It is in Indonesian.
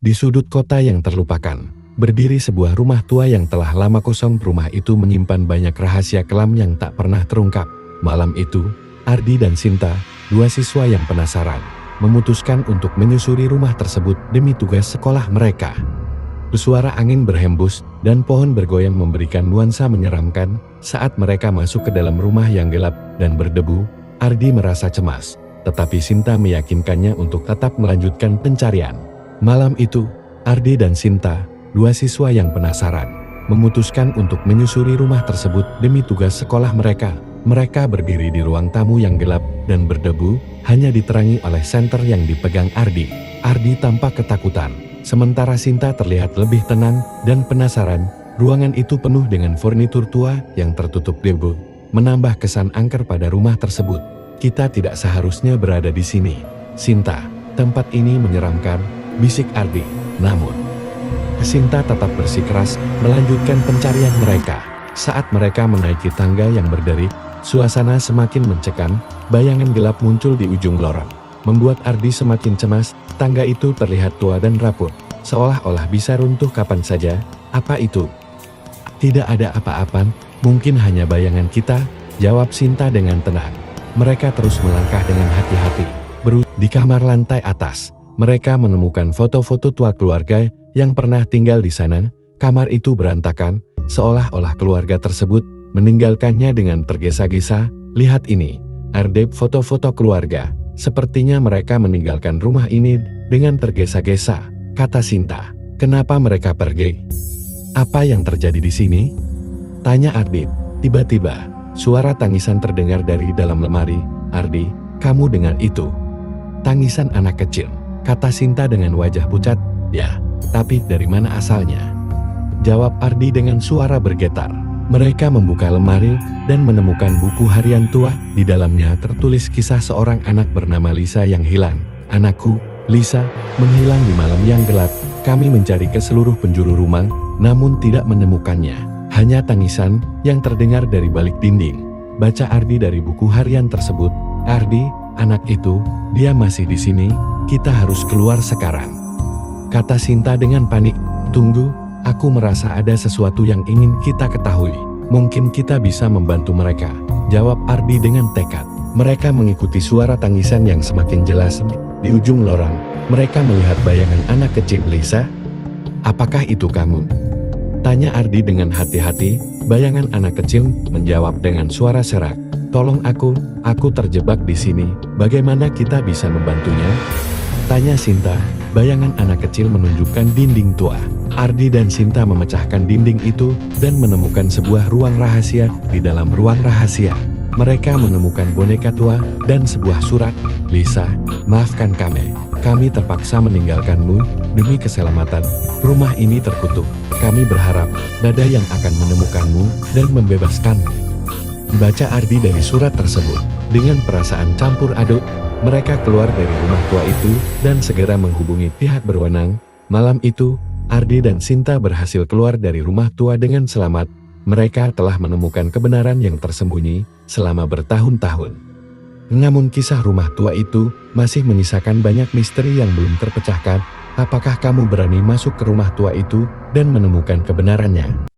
Di sudut kota yang terlupakan, berdiri sebuah rumah tua yang telah lama kosong. Rumah itu menyimpan banyak rahasia kelam yang tak pernah terungkap. Malam itu, Ardi dan Sinta, dua siswa yang penasaran, memutuskan untuk menyusuri rumah tersebut demi tugas sekolah mereka. Suara angin berhembus dan pohon bergoyang memberikan nuansa menyeramkan. Saat mereka masuk ke dalam rumah yang gelap dan berdebu, Ardi merasa cemas, tetapi Sinta meyakinkannya untuk tetap melanjutkan pencarian. Malam itu, Ardi dan Sinta, dua siswa yang penasaran, memutuskan untuk menyusuri rumah tersebut demi tugas sekolah mereka. Mereka berdiri di ruang tamu yang gelap dan berdebu, hanya diterangi oleh senter yang dipegang Ardi. Ardi tampak ketakutan, sementara Sinta terlihat lebih tenang dan penasaran. Ruangan itu penuh dengan furnitur tua yang tertutup debu, menambah kesan angker pada rumah tersebut. Kita tidak seharusnya berada di sini, Sinta. Tempat ini menyeramkan, bisik Ardi. Namun, Sinta tetap bersikeras melanjutkan pencarian mereka. Saat mereka menaiki tangga yang berderi, suasana semakin mencekam. Bayangan gelap muncul di ujung lorong, membuat Ardi semakin cemas. Tangga itu terlihat tua dan rapuh, seolah-olah bisa runtuh kapan saja. Apa itu? Tidak ada apa-apa, mungkin hanya bayangan kita, jawab Sinta dengan tenang. Mereka terus melangkah dengan hati-hati. Di kamar lantai atas, mereka menemukan foto-foto tua keluarga yang pernah tinggal di sana. Kamar itu berantakan, seolah-olah keluarga tersebut meninggalkannya dengan tergesa-gesa. Lihat ini, Ardi, foto-foto keluarga. Sepertinya mereka meninggalkan rumah ini dengan tergesa-gesa, kata Sinta. Kenapa mereka pergi? Apa yang terjadi di sini? Tanya Ardi. Tiba-tiba, suara tangisan terdengar dari dalam lemari. Ardi, kamu dengar itu? Tangisan anak kecil, kata Sinta dengan wajah pucat. Ya, tapi dari mana asalnya? Jawab Ardi dengan suara bergetar. Mereka membuka lemari dan menemukan buku harian tua. Di dalamnya tertulis kisah seorang anak bernama Lisa yang hilang. Anakku, Lisa, menghilang di malam yang gelap. Kami mencari ke seluruh penjuru rumah, namun tidak menemukannya. Hanya tangisan yang terdengar dari balik dinding. Baca Ardi dari buku harian tersebut. Ardi, anak itu, dia masih di sini. Kita harus keluar sekarang, kata Sinta dengan panik. Tunggu, aku merasa ada sesuatu yang ingin kita ketahui. Mungkin kita bisa membantu mereka, jawab Ardi dengan tekad. Mereka mengikuti suara tangisan yang semakin jelas. Di ujung lorong, mereka melihat bayangan anak kecil Lisa. Apakah itu kamu? Tanya Ardi dengan hati-hati. Bayangan anak kecil menjawab dengan suara serak. Tolong aku terjebak di sini. Bagaimana kita bisa membantunya? Tanya Sinta. Bayangan anak kecil menunjukkan dinding tua. Ardi dan Sinta memecahkan dinding itu dan menemukan sebuah ruang rahasia. Di dalam ruang rahasia, mereka menemukan boneka tua dan sebuah surat. Lisa, maafkan kami terpaksa meninggalkanmu demi keselamatan. Rumah ini terkutuk. Kami berharap ada yang akan menemukanmu dan membebaskanmu. Baca Ardi dari surat tersebut. Dengan perasaan campur aduk, mereka keluar dari rumah tua itu dan segera menghubungi pihak berwenang. Malam itu, Ardi dan Sinta berhasil keluar dari rumah tua dengan selamat. Mereka telah menemukan kebenaran yang tersembunyi selama bertahun-tahun. Namun kisah rumah tua itu masih menyisakan banyak misteri yang belum terpecahkan. Apakah kamu berani masuk ke rumah tua itu dan menemukan kebenarannya?